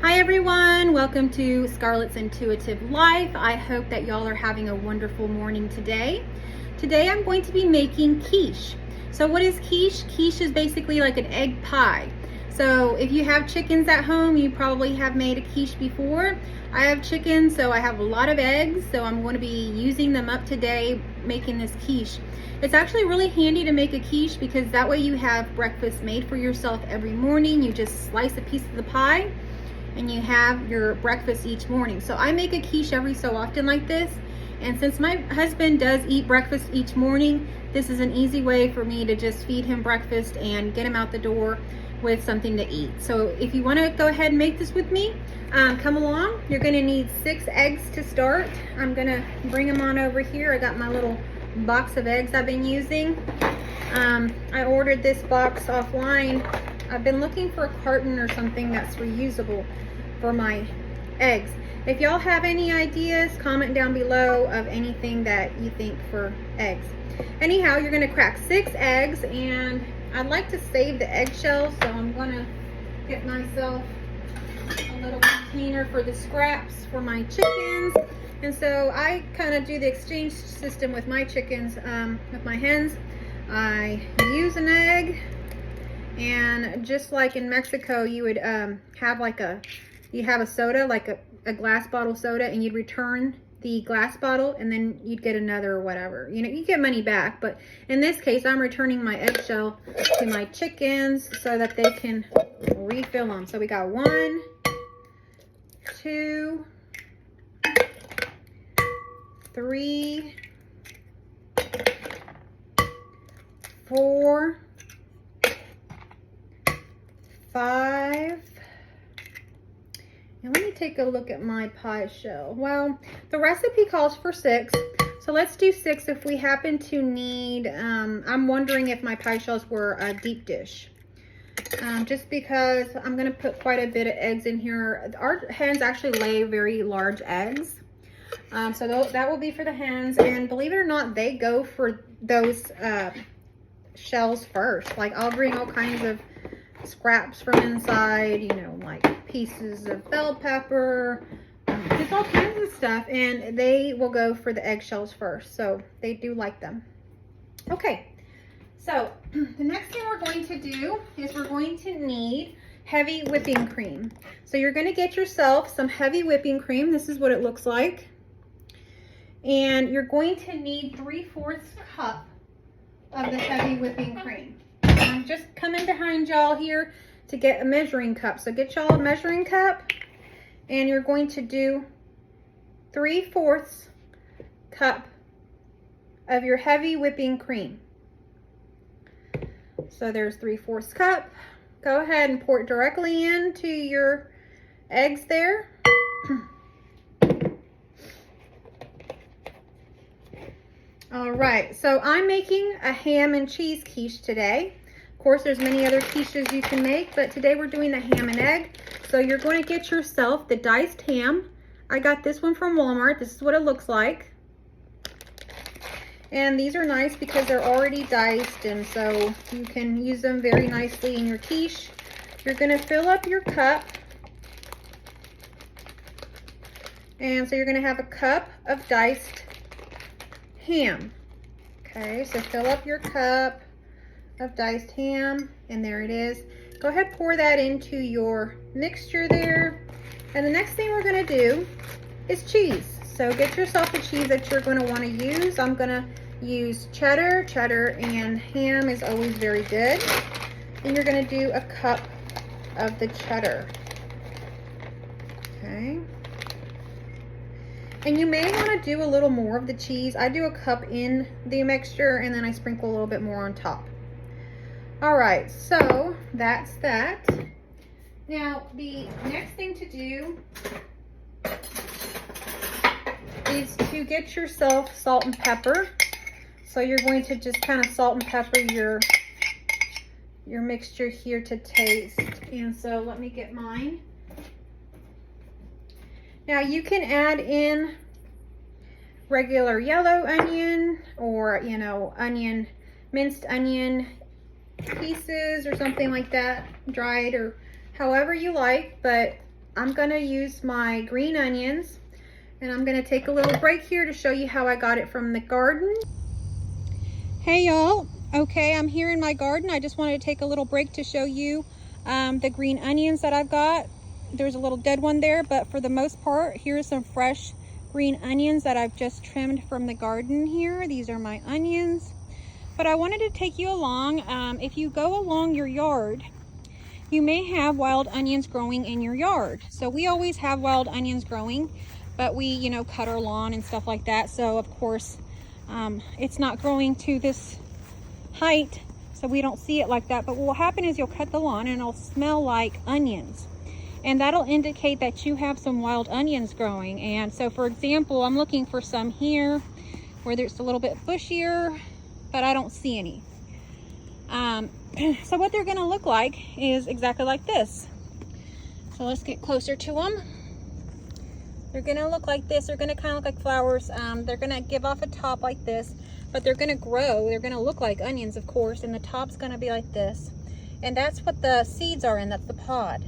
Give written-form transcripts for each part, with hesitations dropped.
Hi everyone, welcome to Scarlett's Intuitive Life. I hope that y'all are having a wonderful morning today. Today I'm going to be making quiche. So what is quiche? Quiche is basically like an egg pie. So if you have chickens at home, you probably have made a quiche before. I have chickens, so I have a lot of eggs, so I'm going to be using them up today making this quiche. It's actually really handy to make a quiche because that way you have breakfast made for yourself every morning. You just slice a piece of the pie and you have your breakfast each morning. So I make a quiche every so often like this, and since my husband does eat breakfast each morning, this is an easy way for me to just feed him breakfast and get him out the door with something to eat. So if you want to go ahead and make this with me, come along. You're going to need 6 eggs to start. I'm going to bring them on over here. I got my little box of eggs I've been using. I ordered this box offline. I've been looking for a carton or something that's reusable for my eggs. If y'all have any ideas, comment down below of anything that you think for eggs. Anyhow, you're going to crack 6 eggs, and I'd like to save the eggshells, so I'm going to get myself a little container for the scraps for my chickens. And so I kind of do the exchange system with my chickens, with my hens. I use an egg, and just like in Mexico, you would have like you have a soda, like a glass bottle soda, and you'd return the glass bottle and then you'd get another or whatever. You know, you get money back, but in this case, I'm returning my eggshell to my chickens so that they can refill them. So we got 1, 2, 3, 4, 5, and let me take a look at my pie shell. Well, the recipe calls for 6, so let's do 6 if we happen to need. I'm wondering if my pie shells were a deep dish, just because I'm going to put quite a bit of eggs in here. Our hens actually lay very large eggs, so that will be for the hens, and believe it or not, they go for those shells first. Like, I'll bring all kinds of scraps from inside, you know, like pieces of bell pepper, just all kinds of stuff, and they will go for the eggshells first, so they do like them. Okay, so the next thing we're going to do is we're going to need heavy whipping cream. So you're going to get yourself some heavy whipping cream. This is what it looks like, and you're going to need 3/4 cup of the heavy whipping cream. I'm just coming behind y'all here to get a measuring cup. So get y'all a measuring cup, and you're going to do 3/4 cup of your heavy whipping cream. So there's 3/4 cup. Go ahead and pour it directly into your eggs there. All right, so I'm making a ham and cheese quiche today. Of course, there's many other quiches you can make, but today we're doing the ham and egg. So you're going to get yourself the diced ham. I got this one from Walmart. This is what it looks like. And these are nice because they're already diced, and so you can use them very nicely in your quiche. You're going to fill up your cup. And so you're going to have a cup of diced ham. Okay, so fill up your cup of diced ham, and there it is. Go ahead, pour that into your mixture there. And the next thing we're going to do is cheese. So get yourself the cheese that you're going to want to use. I'm going to use cheddar. Cheddar and ham is always very good. And you're going to do a cup of the cheddar. Okay. And you may want to do a little more of the cheese. I do a cup in the mixture, and then I sprinkle a little bit more on top. All right, so that's that. Now, the next thing to do is to get yourself salt and pepper. So you're going to just kind of salt and pepper your mixture here to taste. And so let me get mine. Now you can add in regular yellow onion, or, you know, minced onion pieces or something like that, dried, or however you like, but I'm gonna use my green onions, and I'm gonna take a little break here to show you how I got it from the garden. Hey y'all, okay, I'm here in my garden. I just wanted to take a little break to show you the green onions that I've got. There's a little dead one there, but for the most part, here's some fresh green onions that I've just trimmed from the garden here. These are my onions. But I wanted to take you along. If you go along your yard, you may have wild onions growing in your yard. So we always have wild onions growing, but we, you know, cut our lawn and stuff like that. So of course, it's not growing to this height, so we don't see it like that. But what will happen is you'll cut the lawn and it'll smell like onions. And that'll indicate that you have some wild onions growing. And so for example, I'm looking for some here where it's a little bit bushier, but I don't see any. So what they're gonna look like is exactly like this. So let's get closer to them. They're gonna look like this. They're gonna kind of look like flowers. They're gonna give off a top like this, but they're gonna grow. They're gonna look like onions, of course, and the top's gonna be like this. And that's what the seeds are in, that's the pod.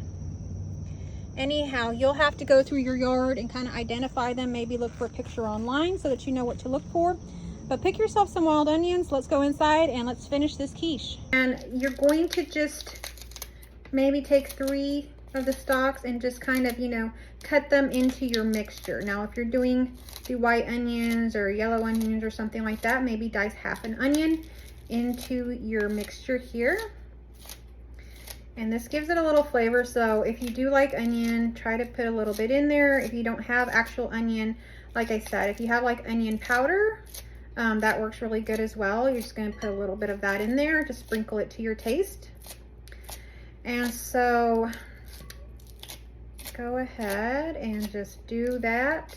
Anyhow, you'll have to go through your yard and kind of identify them, maybe look for a picture online so that you know what to look for. But pick yourself some wild onions. Let's go inside and let's finish this quiche. And you're going to just maybe take 3 of the stalks and just kind of, you know, cut them into your mixture. Now, if you're doing the white onions or yellow onions or something like that, maybe dice half an onion into your mixture here. And this gives it a little flavor. So if you do like onion, try to put a little bit in there. If you don't have actual onion, like I said, if you have like onion powder, that works really good as well. You're just going to put a little bit of that in there, just sprinkle it to your taste. And so go ahead and just do that.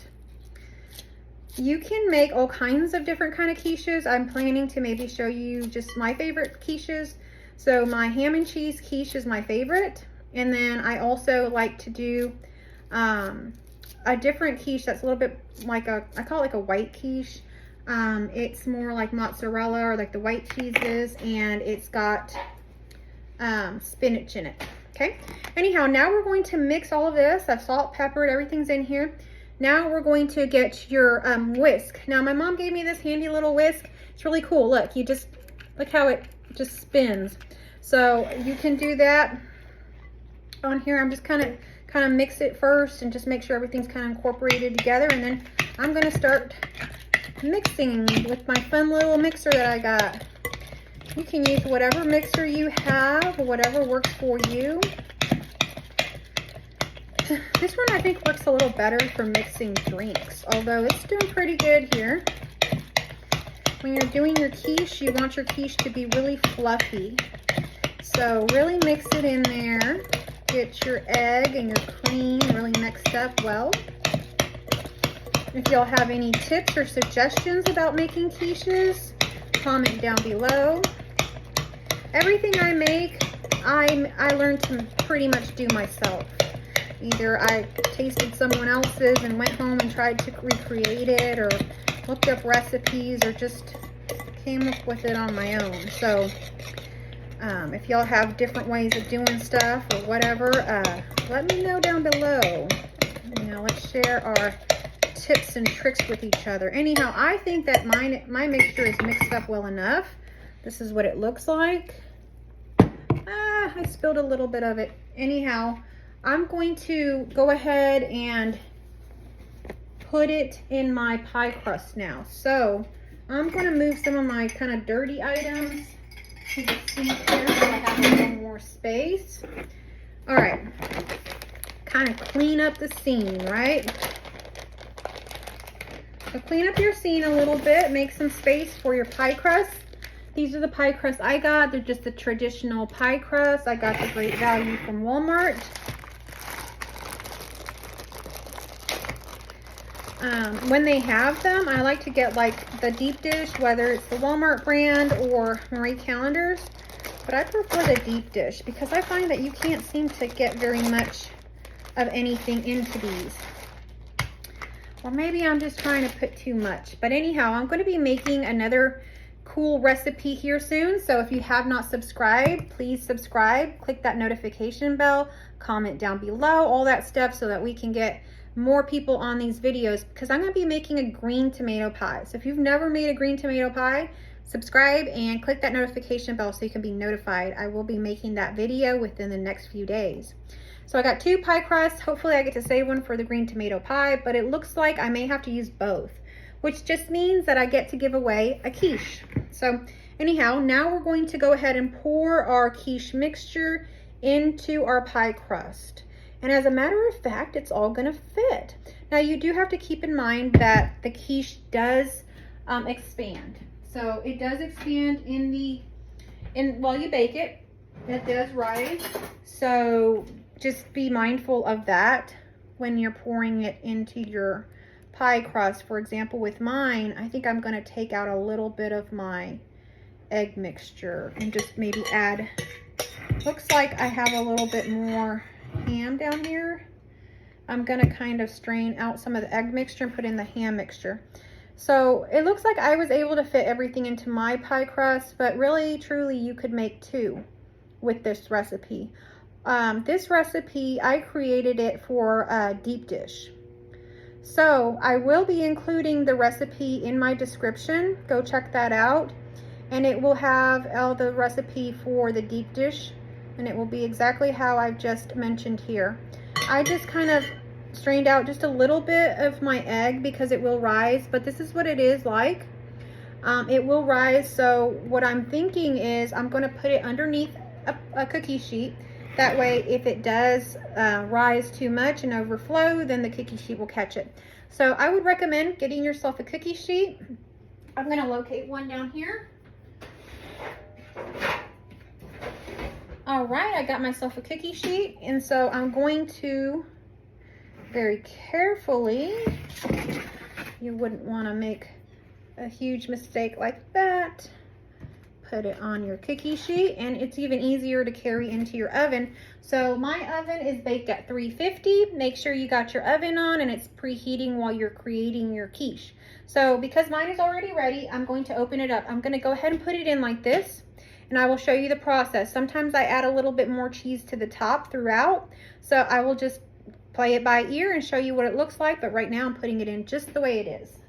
You can make all kinds of different kind of quiches. I'm planning to maybe show you just my favorite quiches. So my ham and cheese quiche is my favorite. And then I also like to do a different quiche that's a little bit like I call it like a white quiche. It's more like mozzarella or like the white cheeses, and it's got spinach in it. Okay. Anyhow, now we're going to mix all of this. I've salt, peppered, everything's in here. Now we're going to get your whisk. Now my mom gave me this handy little whisk. It's really cool. Look, you just look how it just spins. So you can do that on here. I'm just kind of mix it first and just make sure everything's kind of incorporated together, and then I'm going to start mixing with my fun little mixer that I got. You can use whatever mixer you have, whatever works for you. This one I think works a little better for mixing drinks, although it's doing pretty good here. When you're doing your quiche, you want your quiche to be really fluffy. So really mix it in there. Get your egg and your cream really mixed up well. If y'all have any tips or suggestions about making quiches, comment down below. Everything I make, I learned to pretty much do myself. Either I tasted someone else's and went home and tried to recreate it, or looked up recipes, or just came up with it on my own. So if y'all have different ways of doing stuff or whatever, let me know down below. You know, let's share our tips and tricks with each other. Anyhow, I think that my mixture is mixed up well enough. This is what it looks like. I spilled a little bit of it. Anyhow, I'm going to go ahead and put it in my pie crust now. So I'm going to move some of my kind of dirty items to the sink here so I have a little more space. All right, kind of clean up the scene, right? So clean up your scene a little bit, make some space for your pie crust. These are the pie crusts I got. They're just the traditional pie crust. I got the Great Value from Walmart. When they have them, I like to get like the deep dish, whether it's the Walmart brand or Marie Callender's, but I prefer the deep dish because I find that you can't seem to get very much of anything into these. Or maybe I'm just trying to put too much. But anyhow, I'm going to be making another cool recipe here soon. So if you have not subscribed, please subscribe, click that notification bell, comment down below, all that stuff, so that we can get more people on these videos, because I'm going to be making a green tomato pie. So if you've never made a green tomato pie, subscribe and click that notification bell so you can be notified. I will be making that video within the next few days. So I got 2 pie crusts. Hopefully I get to save one for the green tomato pie, but it looks like I may have to use both, which just means that I get to give away a quiche. So anyhow, now we're going to go ahead and pour our quiche mixture into our pie crust. And as a matter of fact, it's all gonna fit. Now you do have to keep in mind that the quiche does expand. So it does expand while you bake it. It does rise. So just be mindful of that when you're pouring it into your pie crust. For example, with mine, I think I'm gonna take out a little bit of my egg mixture and just maybe add, looks like I have a little bit more ham down here. I'm gonna kind of strain out some of the egg mixture and put in the ham mixture. So it looks like I was able to fit everything into my pie crust, but really, truly, you could make 2 with this recipe. This recipe, I created it for a deep dish. So I will be including the recipe in my description. Go check that out. And it will have all the recipe for the deep dish, and it will be exactly how I've just mentioned here. I just kind of strained out just a little bit of my egg because it will rise, but this is what it is like. It will rise, so what I'm thinking is I'm going to put it underneath a cookie sheet. That way, if it does rise too much and overflow, then the cookie sheet will catch it. So I would recommend getting yourself a cookie sheet. I'm going to locate one down here. All right, I got myself a cookie sheet, and so I'm going to very carefully, you wouldn't want to make a huge mistake like that, put it on your cookie sheet, and it's even easier to carry into your oven. So my oven is baked at 350. Make sure you got your oven on and it's preheating while you're creating your quiche. So because mine is already ready, I'm going to open it up. I'm going to go ahead and put it in like this, and I will show you the process. Sometimes I add a little bit more cheese to the top throughout, so I will just play it by ear and show you what it looks like, but right now I'm putting it in just the way it is.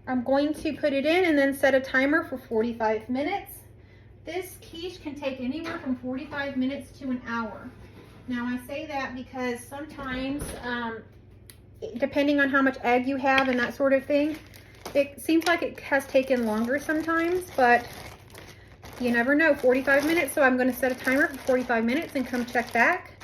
I'm going to put it in and then set a timer for 45 minutes. This quiche can take anywhere from 45 minutes to an hour. Now I say that because sometimes, depending on how much egg you have and that sort of thing, it seems like it has taken longer sometimes, but you never know. 45 minutes, so I'm going to set a timer for 45 minutes and come check back.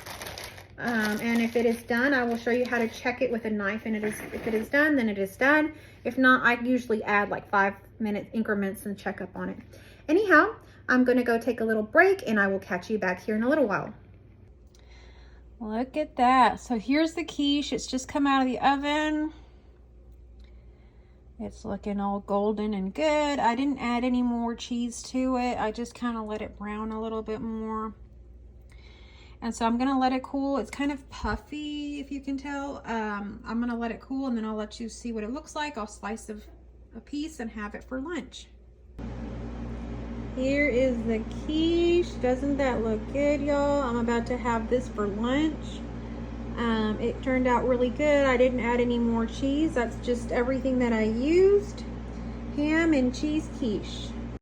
And if it is done, I will show you how to check it with a knife. And if it is done, then it is done. If not, I usually add like 5-minute increments and check up on it. Anyhow, I'm going to go take a little break, and I will catch you back here in a little while. Look at that. So here's the quiche. It's just come out of the oven. It's looking all golden and good. I didn't add any more cheese to it. I just kind of let it brown a little bit more. And so I'm gonna let it cool. It's kind of puffy, if you can tell. I'm gonna let it cool, and then I'll let you see what it looks like. I'll slice a piece and have it for lunch. Here is the quiche. Doesn't that look good, y'all? I'm about to have this for lunch. It turned out really good. I didn't add any more cheese. That's just everything that I used. Ham and cheese quiche.